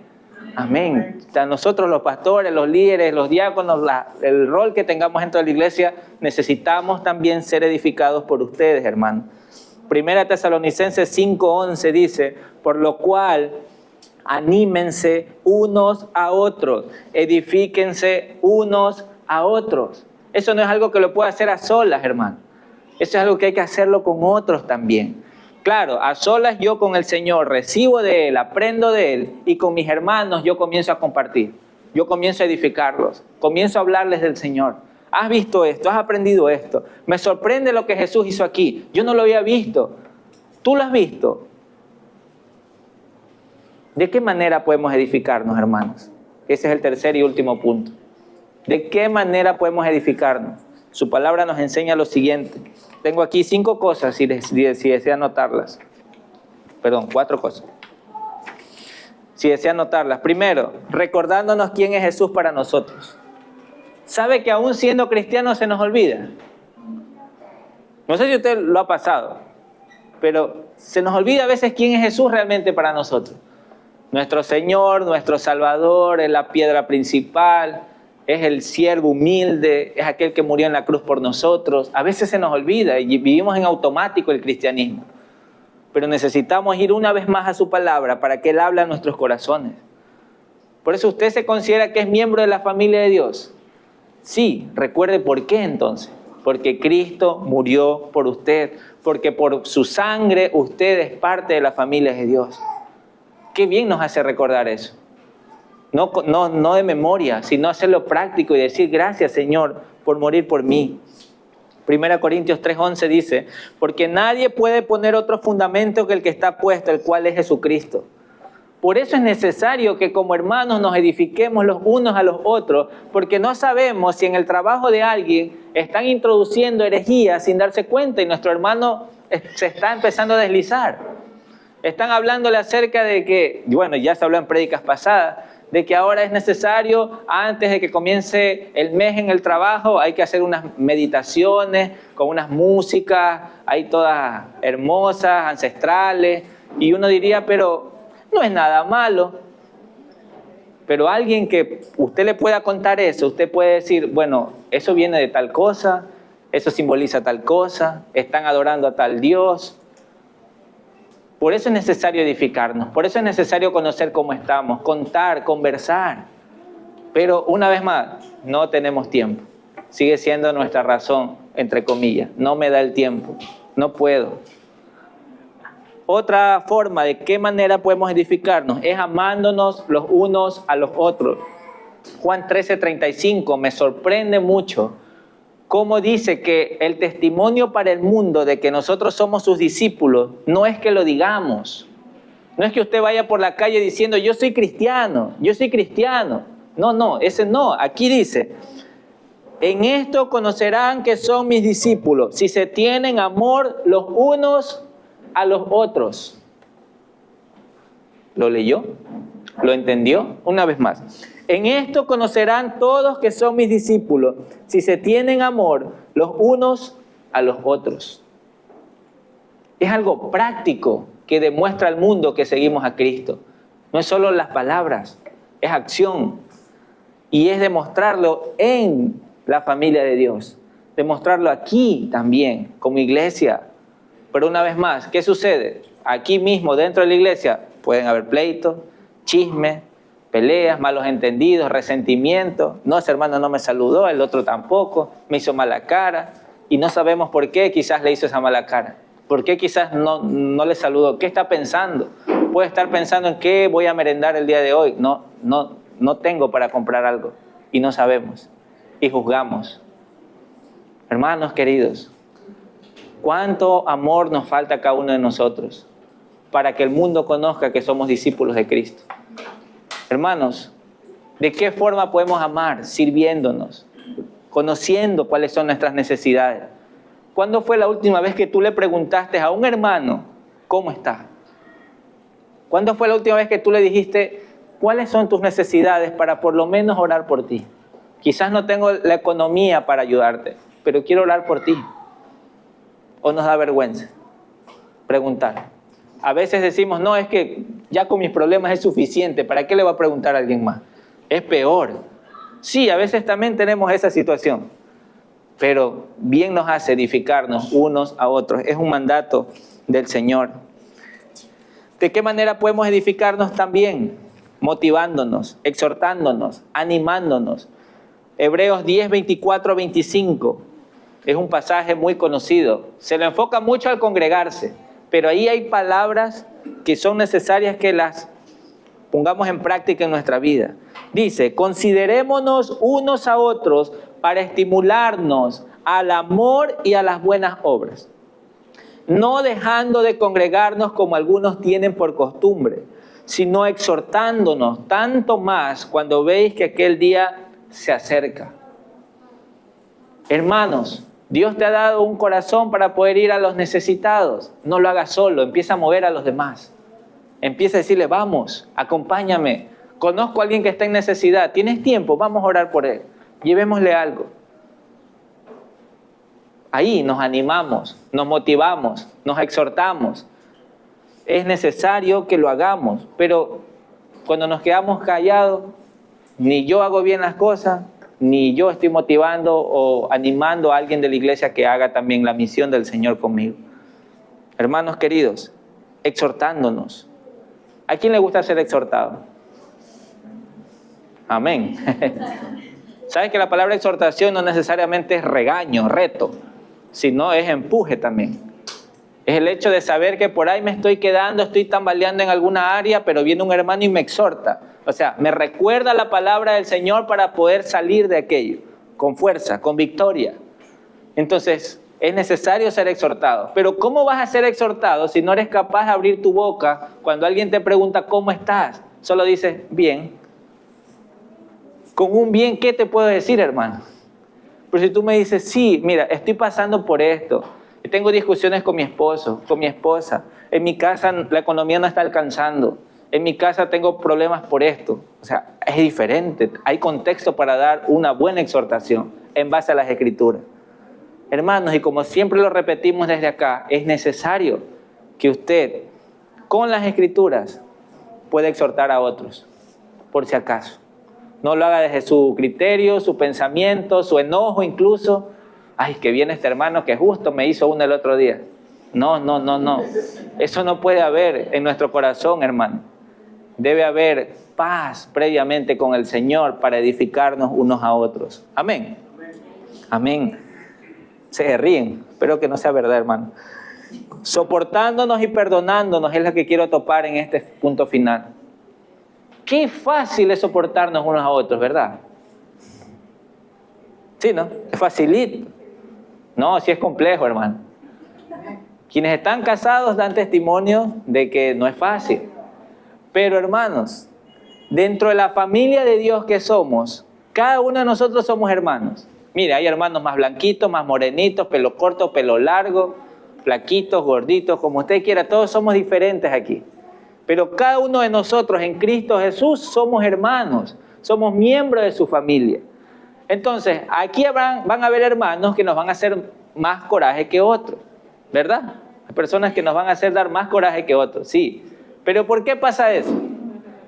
Amén. O sea, nosotros los pastores, los líderes, los diáconos, el rol que tengamos dentro de la iglesia, necesitamos también ser edificados por ustedes, hermanos. Primera Tesalonicenses 5:11 dice, por lo cual anímense unos a otros, edifíquense unos a otros. Eso no es algo que lo pueda hacer a solas, hermano. Eso es algo que hay que hacerlo con otros también. Claro, a solas yo con el Señor recibo de Él, aprendo de Él y con mis hermanos yo comienzo a compartir. Yo comienzo a edificarlos, comienzo a hablarles del Señor. ¿Has visto esto? ¿Has aprendido esto? Me sorprende lo que Jesús hizo aquí. Yo no lo había visto. ¿Tú lo has visto? ¿De qué manera podemos edificarnos, hermanos? Ese es el tercer y último punto. ¿De qué manera podemos edificarnos? Su palabra nos enseña lo siguiente. Tengo aquí 5 cosas, si desea anotarlas. Perdón, 4 cosas. Si desea anotarlas. Primero, recordándonos quién es Jesús para nosotros. ¿Sabe que aún siendo cristianos se nos olvida? No sé si usted lo ha pasado, pero se nos olvida a veces quién es Jesús realmente para nosotros. Nuestro Señor, nuestro Salvador, es la piedra principal, es el siervo humilde, es aquel que murió en la cruz por nosotros. A veces se nos olvida y vivimos en automático el cristianismo. Pero necesitamos ir una vez más a su palabra para que Él hable a nuestros corazones. Por eso usted se considera que es miembro de la familia de Dios. Sí, recuerde por qué entonces. Porque Cristo murió por usted, porque por su sangre usted es parte de la familia de Dios. Qué bien nos hace recordar eso. No de memoria, sino hacerlo práctico y decir gracias, Señor, por morir por mí. 1 Corintios 3:11 dice, porque nadie puede poner otro fundamento que el que está puesto, el cual es Jesucristo. Por eso es necesario que como hermanos nos edifiquemos los unos a los otros, porque no sabemos si en el trabajo de alguien están introduciendo herejías sin darse cuenta y nuestro hermano se está empezando a deslizar. Están hablándole acerca de que, bueno, ya se habló en prédicas pasadas, de que ahora es necesario, antes de que comience el mes en el trabajo, hay que hacer unas meditaciones con unas músicas, ahí todas hermosas, ancestrales, y uno diría, pero no es nada malo. Pero alguien que usted le pueda contar eso, usted puede decir, bueno, eso viene de tal cosa, eso simboliza tal cosa, están adorando a tal Dios. Por eso es necesario edificarnos, por eso es necesario conocer cómo estamos, contar, conversar. Pero una vez más, no tenemos tiempo. Sigue siendo nuestra razón, entre comillas. No me da el tiempo, no puedo. Otra forma de qué manera podemos edificarnos es amándonos los unos a los otros. Juan 13:35 me sorprende mucho cómo dice que el testimonio para el mundo de que nosotros somos sus discípulos no es que lo digamos, No es que usted vaya por la calle diciendo, yo soy cristiano, yo soy cristiano. No, ese no. Aquí dice, en esto conocerán que son mis discípulos, si se tienen amor los unos a los otros. ¿Lo leyó? ¿Lo entendió? Una vez más. En esto conocerán todos que son mis discípulos, si se tienen amor los unos a los otros. Es algo práctico que demuestra al mundo que seguimos a Cristo. No es solo las palabras, es acción. Y es demostrarlo en la familia de Dios. Demostrarlo aquí también, como iglesia. Pero una vez más, ¿qué sucede? Aquí mismo, dentro de la iglesia, pueden haber pleitos, chismes, peleas, malos entendidos, resentimientos. No, ese hermano no me saludó, el otro tampoco, me hizo mala cara. Y no sabemos por qué quizás le hizo esa mala cara. ¿Por qué quizás no le saludó? ¿Qué está pensando? Puede estar pensando en qué voy a merendar el día de hoy. No tengo para comprar algo. Y no sabemos. Y juzgamos. Hermanos queridos, ¿cuánto amor nos falta a cada uno de nosotros para que el mundo conozca que somos discípulos de Cristo? Hermanos, ¿de qué forma podemos amar? Sirviéndonos, conociendo cuáles son nuestras necesidades. ¿Cuándo fue la última vez que tú le preguntaste a un hermano cómo está? ¿Cuándo fue la última vez que tú le dijiste cuáles son tus necesidades para por lo menos orar por ti? Quizás no tengo la economía para ayudarte, pero quiero orar por ti. ¿O nos da vergüenza preguntar? A veces decimos, no, es que ya con mis problemas es suficiente, ¿para qué le va a preguntar a alguien más? Es peor. Sí, a veces también tenemos esa situación, pero bien nos hace edificarnos unos a otros. Es un mandato del Señor. ¿De qué manera podemos edificarnos también? Motivándonos, exhortándonos, animándonos. Hebreos 10, 24, 25 es un pasaje muy conocido. Se lo enfoca mucho al congregarse, pero ahí hay palabras que son necesarias que las pongamos en práctica en nuestra vida. Dice, considerémonos unos a otros para estimularnos al amor y a las buenas obras, no dejando de congregarnos como algunos tienen por costumbre, sino exhortándonos tanto más cuando veis que aquel día se acerca. Hermanos, Dios te ha dado un corazón para poder ir a los necesitados. No lo hagas solo, empieza a mover a los demás. Empieza a decirle, vamos, acompáñame. Conozco a alguien que está en necesidad. ¿Tienes tiempo? Vamos a orar por él. Llevémosle algo. Ahí nos animamos, nos motivamos, nos exhortamos. Es necesario que lo hagamos, pero cuando nos quedamos callados, ni yo hago bien las cosas, ni yo estoy motivando o animando a alguien de la iglesia que haga también la misión del Señor conmigo. Hermanos queridos, exhortándonos. ¿A quién le gusta ser exhortado? Amén. ¿Sabes que la palabra exhortación no necesariamente es regaño, reto, sino es empuje también? Es el hecho de saber que por ahí me estoy quedando, estoy tambaleando en alguna área, pero viene un hermano y me exhorta. O sea, me recuerda la palabra del Señor para poder salir de aquello, con fuerza, con victoria. Entonces, es necesario ser exhortado. Pero ¿cómo vas a ser exhortado si no eres capaz de abrir tu boca cuando alguien te pregunta ¿cómo estás? Solo dices, bien. Con un bien, ¿qué te puedo decir, hermano? Pero si tú me dices, sí, mira, estoy pasando por esto. Tengo discusiones con mi esposo, con mi esposa. En mi casa la economía no está alcanzando. En mi casa tengo problemas por esto. O sea, es diferente. Hay contexto para dar una buena exhortación en base a las Escrituras. Hermanos, y como siempre lo repetimos desde acá, es necesario que usted, con las Escrituras, pueda exhortar a otros, por si acaso. No lo haga desde su criterio, su pensamiento, su enojo incluso. Ay, que viene este hermano que justo me hizo uno el otro día. No. Eso no puede haber en nuestro corazón, hermano. Debe haber paz previamente con el Señor para edificarnos unos a otros. Amén. Amén. Se ríen. Espero que no sea verdad, hermano. Soportándonos y perdonándonos es lo que quiero topar en este punto final. Qué fácil es soportarnos unos a otros, ¿verdad? Sí, ¿no? Es facilito. No, sí es complejo, hermano. Quienes están casados dan testimonio de que no es fácil. Pero hermanos, dentro de la familia de Dios que somos, cada uno de nosotros somos hermanos. Mire, hay hermanos más blanquitos, más morenitos, pelo corto, pelo largo, flaquitos, gorditos, como usted quiera, todos somos diferentes aquí. Pero cada uno de nosotros en Cristo Jesús somos hermanos, somos miembros de su familia. Entonces, aquí van a haber hermanos que nos van a hacer más coraje que otros, ¿verdad? Hay personas que nos van a hacer dar más coraje que otros, sí. Pero ¿por qué pasa eso?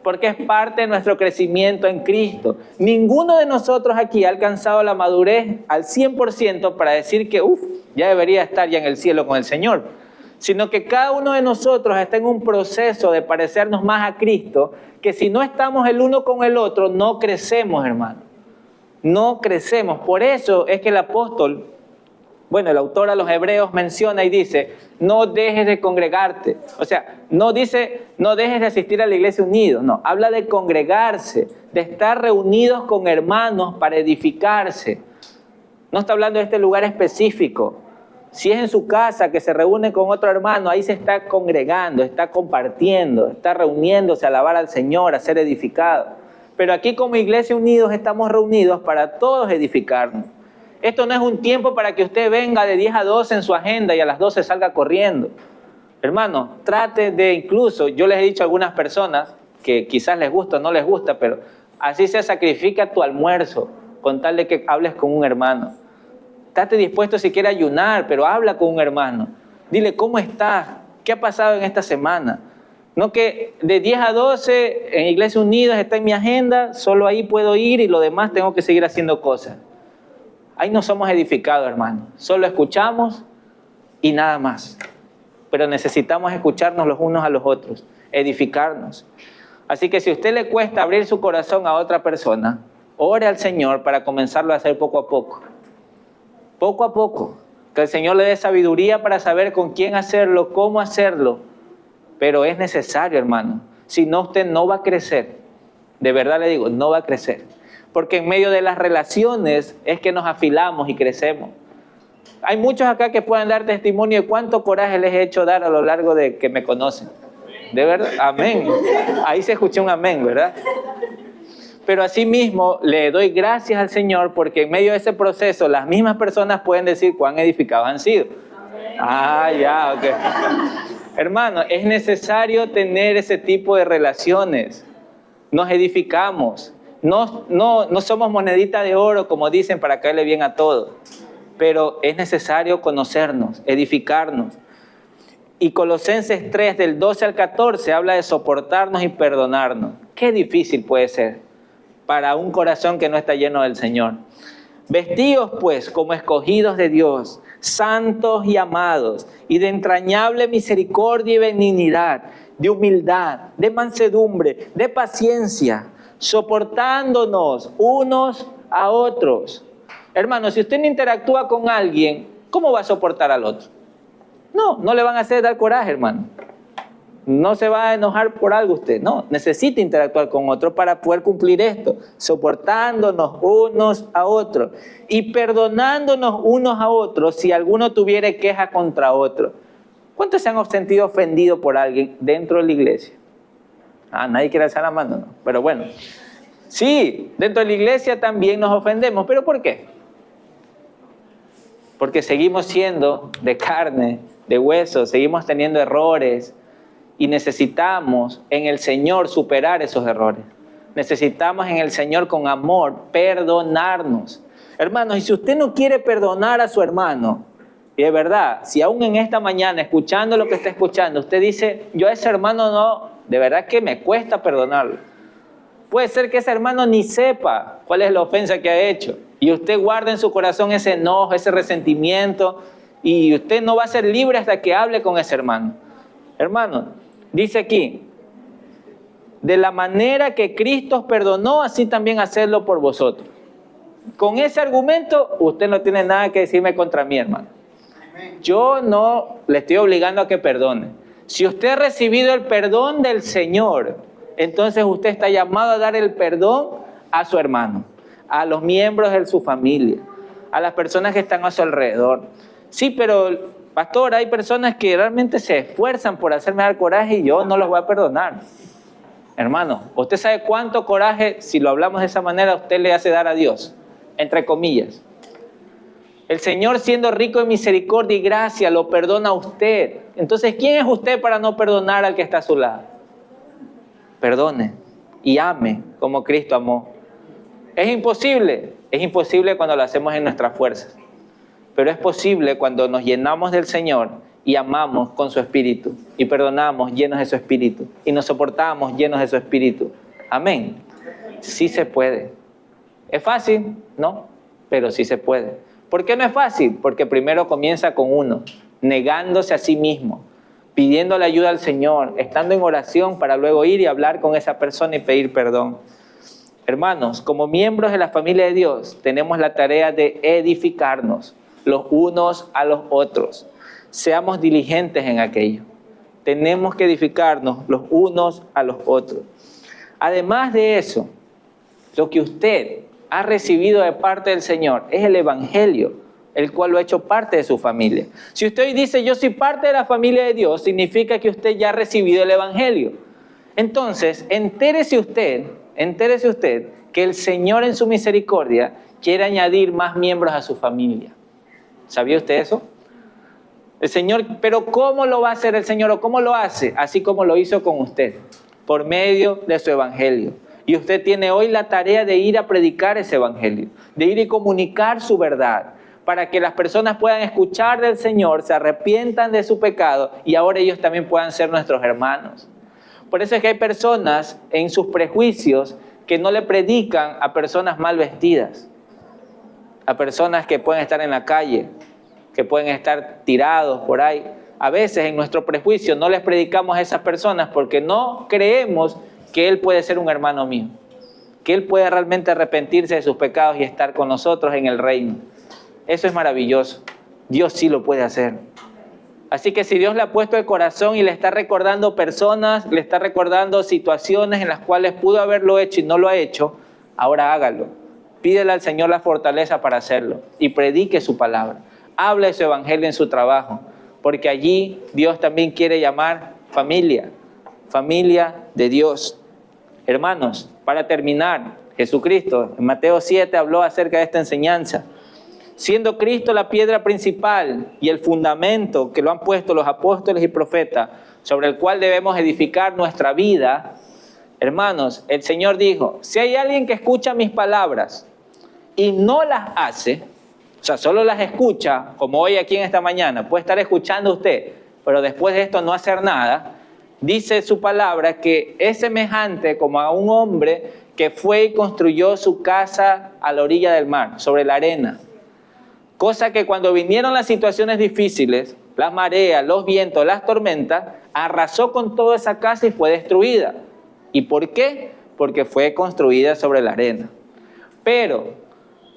Porque es parte de nuestro crecimiento en Cristo. Ninguno de nosotros aquí ha alcanzado la madurez al 100% para decir que, ya debería estar ya en el cielo con el Señor. Sino que cada uno de nosotros está en un proceso de parecernos más a Cristo, que si no estamos el uno con el otro, no crecemos, hermano. No crecemos. Por eso es que el apóstol, el autor a los Hebreos menciona y dice, no dejes de congregarte. O sea, no dice, no dejes de asistir a la iglesia unidos. No, habla de congregarse, de estar reunidos con hermanos para edificarse. No está hablando de este lugar específico. Si es en su casa que se reúne con otro hermano, ahí se está congregando, está compartiendo, está reuniéndose a alabar al Señor, a ser edificado. Pero aquí como Iglesia Unidos estamos reunidos para todos edificarnos. Esto no es un tiempo para que usted venga de 10 a 12 en su agenda y a las 12 salga corriendo. Hermano, trate de incluso, yo les he dicho a algunas personas que quizás les gusta o no les gusta, pero así se sacrifica tu almuerzo con tal de que hables con un hermano. Estate dispuesto si quiere ayunar, pero habla con un hermano. Dile, ¿cómo estás? ¿Qué ha pasado en esta semana? No que de 10 a 12 en Iglesia Unidas está en mi agenda, solo ahí puedo ir y lo demás tengo que seguir haciendo cosas. Ahí no somos edificados, hermano. Solo escuchamos y nada más. Pero necesitamos escucharnos los unos a los otros, edificarnos. Así que si a usted le cuesta abrir su corazón a otra persona, ore al Señor para comenzarlo a hacer poco a poco. Poco a poco. Que el Señor le dé sabiduría para saber con quién hacerlo, cómo hacerlo. Pero es necesario, hermano. Si no, usted no va a crecer. De verdad le digo, no va a crecer. Porque en medio de las relaciones es que nos afilamos y crecemos. Hay muchos acá que pueden dar testimonio de cuánto coraje les he hecho dar a lo largo de que me conocen. De verdad, amén. Ahí se escuchó un amén, ¿verdad? Pero asimismo le doy gracias al Señor porque en medio de ese proceso las mismas personas pueden decir cuán edificados han sido. Ya, ok. Hermano, es necesario tener ese tipo de relaciones. Nos edificamos. No somos monedita de oro, como dicen, para caerle bien a todos. Pero es necesario conocernos, edificarnos. Y Colosenses 3, del 12 al 14, habla de soportarnos y perdonarnos. Qué difícil puede ser para un corazón que no está lleno del Señor. Vestidos, pues, como escogidos de Dios, santos y amados, y de entrañable misericordia y benignidad, de humildad, de mansedumbre, de paciencia, soportándonos unos a otros. Hermano, si usted no interactúa con alguien, ¿cómo va a soportar al otro? No le van a hacer dar coraje, hermano. No se va a enojar por algo usted, no. Necesita interactuar con otro para poder cumplir esto. Soportándonos unos a otros y perdonándonos unos a otros si alguno tuviera queja contra otro. ¿Cuántos se han sentido ofendidos por alguien dentro de la iglesia? Nadie quiere alzar la mano, ¿no? Pero bueno. Sí, dentro de la iglesia también nos ofendemos. ¿Pero por qué? Porque seguimos siendo de carne, de hueso, seguimos teniendo errores y necesitamos en el Señor superar esos errores. Necesitamos en el Señor con amor perdonarnos. Hermanos, y si usted no quiere perdonar a su hermano, y de verdad, si aún en esta mañana, escuchando lo que está escuchando, usted dice, yo a ese hermano no, de verdad que me cuesta perdonarlo. Puede ser que ese hermano ni sepa cuál es la ofensa que ha hecho. Y usted guarda en su corazón ese enojo, ese resentimiento, y usted no va a ser libre hasta que hable con ese hermano. Hermano, dice aquí, de la manera que Cristo os perdonó, así también hacedlo por vosotros. Con ese argumento, usted no tiene nada que decirme contra mí, hermano. Yo no le estoy obligando a que perdone. Si usted ha recibido el perdón del Señor, entonces usted está llamado a dar el perdón a su hermano, a los miembros de su familia, a las personas que están a su alrededor. Sí, pero pastor, hay personas que realmente se esfuerzan por hacerme dar coraje y yo no los voy a perdonar. Hermano, ¿usted sabe cuánto coraje, si lo hablamos de esa manera, usted le hace dar a Dios? Entre comillas. El Señor, siendo rico en misericordia y gracia, lo perdona a usted. Entonces, ¿quién es usted para no perdonar al que está a su lado? Perdone y ame como Cristo amó. ¿Es imposible cuando lo hacemos en nuestras fuerzas. Pero es posible cuando nos llenamos del Señor y amamos con su Espíritu. Y perdonamos llenos de su Espíritu. Y nos soportamos llenos de su Espíritu. Amén. Sí se puede. ¿Es fácil? No, pero sí se puede. ¿Por qué no es fácil? Porque primero comienza con uno, negándose a sí mismo, pidiendo la ayuda al Señor, estando en oración para luego ir y hablar con esa persona y pedir perdón. Hermanos, como miembros de la familia de Dios, tenemos la tarea de edificarnos los unos a los otros. Seamos diligentes en aquello. Tenemos que edificarnos los unos a los otros. Además de eso, lo que usted ha recibido de parte del Señor es el Evangelio, el cual lo ha hecho parte de su familia. Si usted hoy dice, yo soy parte de la familia de Dios, significa que usted ya ha recibido el Evangelio. Entonces, entérese usted que el Señor en su misericordia quiere añadir más miembros a su familia. ¿Sabía usted eso? El Señor, pero ¿cómo lo va a hacer el Señor o cómo lo hace? Así como lo hizo con usted, por medio de su Evangelio. Y usted tiene hoy la tarea de ir a predicar ese Evangelio, de ir y comunicar su verdad, para que las personas puedan escuchar del Señor, se arrepientan de su pecado y ahora ellos también puedan ser nuestros hermanos. Por eso es que hay personas en sus prejuicios que no le predican a personas mal vestidas, a personas que pueden estar en la calle, que pueden estar tirados por ahí. A veces en nuestro prejuicio no les predicamos a esas personas porque no creemos que él puede ser un hermano mío, que él puede realmente arrepentirse de sus pecados y estar con nosotros en el reino. Eso es maravilloso. Dios sí lo puede hacer. Así que si Dios le ha puesto el corazón y le está recordando personas, le está recordando situaciones en las cuales pudo haberlo hecho y no lo ha hecho, ahora hágalo. Pídele al Señor la fortaleza para hacerlo y predique su palabra. Hable de su evangelio en su trabajo, porque allí Dios también quiere llamar familia de Dios. Hermanos, para terminar, Jesucristo en Mateo 7 habló acerca de esta enseñanza. Siendo Cristo la piedra principal y el fundamento que lo han puesto los apóstoles y profetas, sobre el cual debemos edificar nuestra vida, hermanos, el Señor dijo, si hay alguien que escucha mis palabras y no las hace, o sea, solo las escucha, como hoy aquí en esta mañana, puede estar escuchando usted, pero después de esto no hacer nada, dice su palabra que es semejante como a un hombre que fue y construyó su casa a la orilla del mar, sobre la arena. Cosa que cuando vinieron las situaciones difíciles, las mareas, los vientos, las tormentas, arrasó con toda esa casa y fue destruida. ¿Y por qué? Porque fue construida sobre la arena. Pero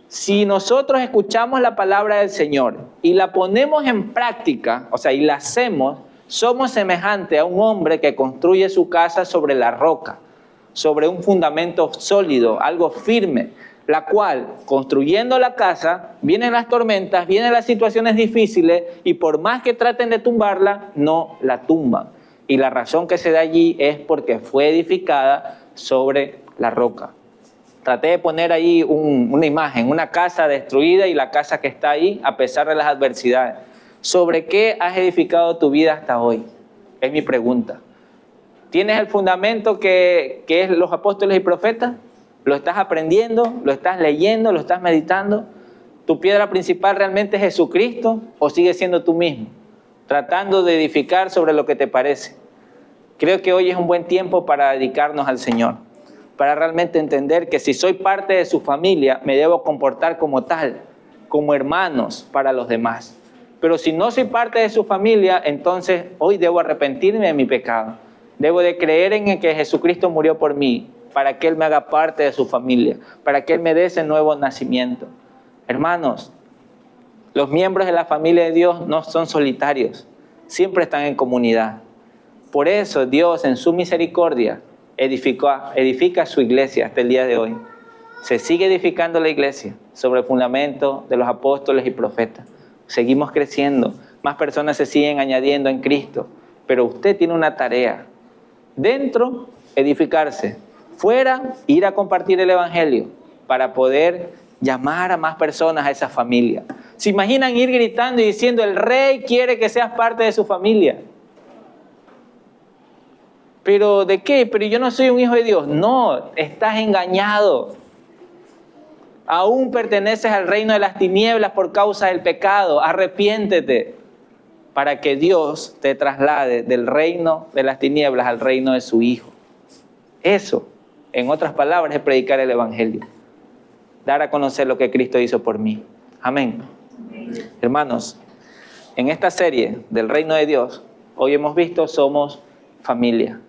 si nosotros escuchamos la palabra del Señor y la ponemos en práctica, o sea, y la hacemos, somos semejantes a un hombre que construye su casa sobre la roca, sobre un fundamento sólido, algo firme, la cual, construyendo la casa, vienen las tormentas, vienen las situaciones difíciles y por más que traten de tumbarla, no la tumban. Y la razón que se da allí es porque fue edificada sobre la roca. Traté de poner ahí una imagen, una casa destruida y la casa que está ahí a pesar de las adversidades. ¿Sobre qué has edificado tu vida hasta hoy? Es mi pregunta. ¿Tienes el fundamento que es los apóstoles y profetas? ¿Lo estás aprendiendo? ¿Lo estás leyendo? ¿Lo estás meditando? ¿Tu piedra principal realmente es Jesucristo o sigue siendo tú mismo? Tratando de edificar sobre lo que te parece. Creo que hoy es un buen tiempo para dedicarnos al Señor, para realmente entender que si soy parte de su familia, me debo comportar como tal, como hermanos para los demás. Pero si no soy parte de su familia, entonces hoy debo arrepentirme de mi pecado. Debo de creer en que Jesucristo murió por mí, para que Él me haga parte de su familia, para que Él me dé ese nuevo nacimiento. Hermanos, los miembros de la familia de Dios no son solitarios, siempre están en comunidad. Por eso Dios en su misericordia edifica su iglesia hasta el día de hoy. Se sigue edificando la iglesia sobre el fundamento de los apóstoles y profetas. Seguimos creciendo, más personas se siguen añadiendo en Cristo, pero usted tiene una tarea dentro edificarse. Fuera, ir a compartir el evangelio para poder llamar a más personas a esa familia. ¿Se imaginan ir gritando y diciendo, el rey quiere que seas parte de su familia? ¿Pero de qué? ¿Pero yo no soy un hijo de Dios? No, estás engañado. Aún perteneces al reino de las tinieblas por causa del pecado. Arrepiéntete para que Dios te traslade del reino de las tinieblas al reino de su Hijo. Eso, en otras palabras, es predicar el evangelio. Dar a conocer lo que Cristo hizo por mí. Amén. Hermanos, en esta serie del reino de Dios, hoy hemos visto, somos familia.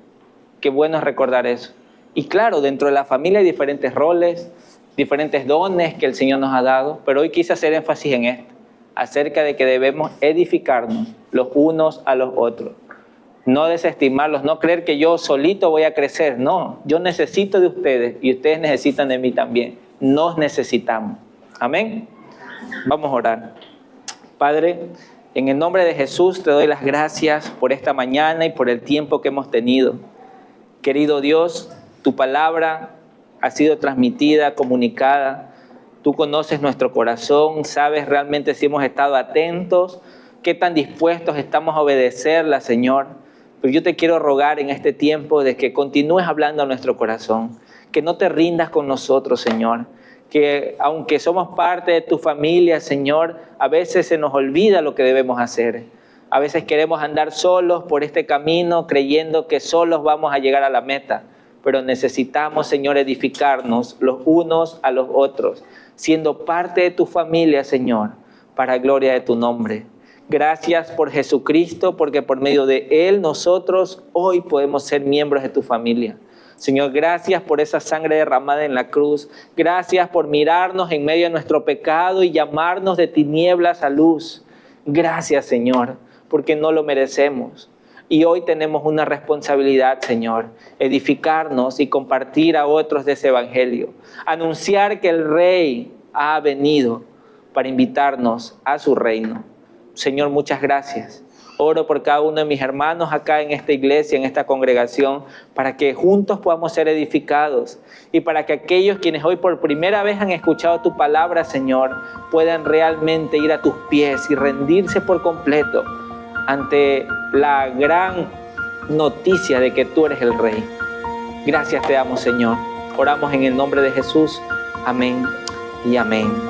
Qué bueno es recordar eso. Y claro, dentro de la familia hay diferentes roles, diferentes dones que el Señor nos ha dado, pero hoy quise hacer énfasis en esto, acerca de que debemos edificarnos los unos a los otros. No desestimarlos, no creer que yo solito voy a crecer. No, yo necesito de ustedes y ustedes necesitan de mí también. Nos necesitamos. Amén. Vamos a orar. Padre, en el nombre de Jesús te doy las gracias por esta mañana y por el tiempo que hemos tenido. Querido Dios, tu palabra ha sido transmitida, comunicada. Tú conoces nuestro corazón, sabes realmente si hemos estado atentos, qué tan dispuestos estamos a obedecerla, Señor. Pero yo te quiero rogar en este tiempo de que continúes hablando a nuestro corazón, que no te rindas con nosotros, Señor. Que aunque somos parte de tu familia, Señor, a veces se nos olvida lo que debemos hacer. A veces queremos andar solos por este camino creyendo que solos vamos a llegar a la meta. Pero necesitamos, Señor, edificarnos los unos a los otros, siendo parte de tu familia, Señor, para gloria de tu nombre. Gracias por Jesucristo, porque por medio de Él nosotros hoy podemos ser miembros de tu familia. Señor, gracias por esa sangre derramada en la cruz. Gracias por mirarnos en medio de nuestro pecado y llamarnos de tinieblas a luz. Gracias, Señor, porque no lo merecemos. Y hoy tenemos una responsabilidad, Señor, edificarnos y compartir a otros de ese evangelio. Anunciar que el Rey ha venido para invitarnos a su reino. Señor, muchas gracias. Oro por cada uno de mis hermanos acá en esta iglesia, en esta congregación, para que juntos podamos ser edificados y para que aquellos quienes hoy por primera vez han escuchado tu palabra, Señor, puedan realmente ir a tus pies y rendirse por completo ante la gran noticia de que tú eres el Rey. Gracias te damos, Señor. Oramos en el nombre de Jesús. Amén y amén.